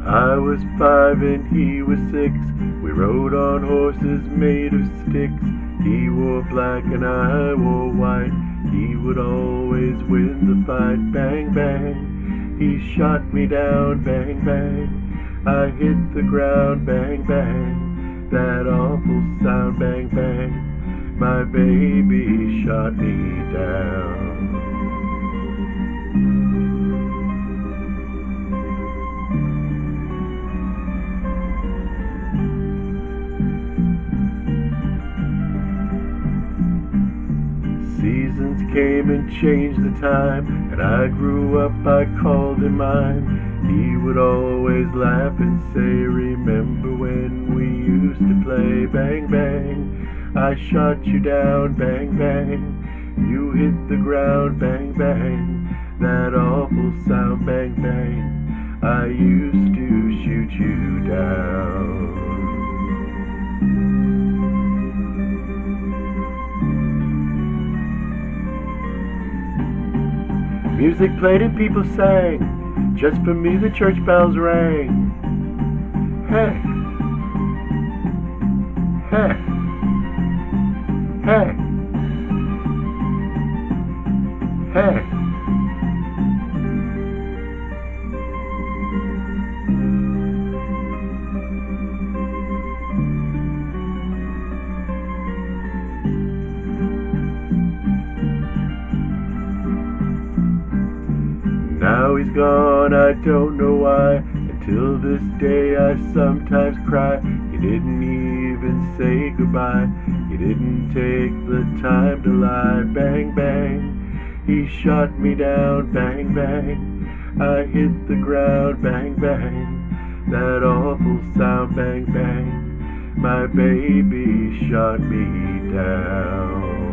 I was 5 and he was 6. We rode on horses made of sticks. He wore black and I wore white. He would always win the fight. Bang, bang. He shot me down. Bang, bang. I hit the ground. Bang, bang. That awful sound. Bang, bang. My baby shot me down. Seasons came and changed the time, and I grew up, I called him mine. He would always laugh and say, remember when we used to play? Bang, bang, I shot you down. Bang, bang, you hit the ground. Bang, bang, that awful sound. Bang, bang, I used to shoot you down. Music played and people sang. Just for me the church bells rang. Hey, hey, hey, hey. Now he's gone, I don't know why. Until this day I sometimes cry. He didn't even say goodbye. He didn't take the time to lie. Bang, bang, he shot me down. Bang, bang, I hit the ground. Bang, bang, that awful sound. Bang, bang, my baby shot me down.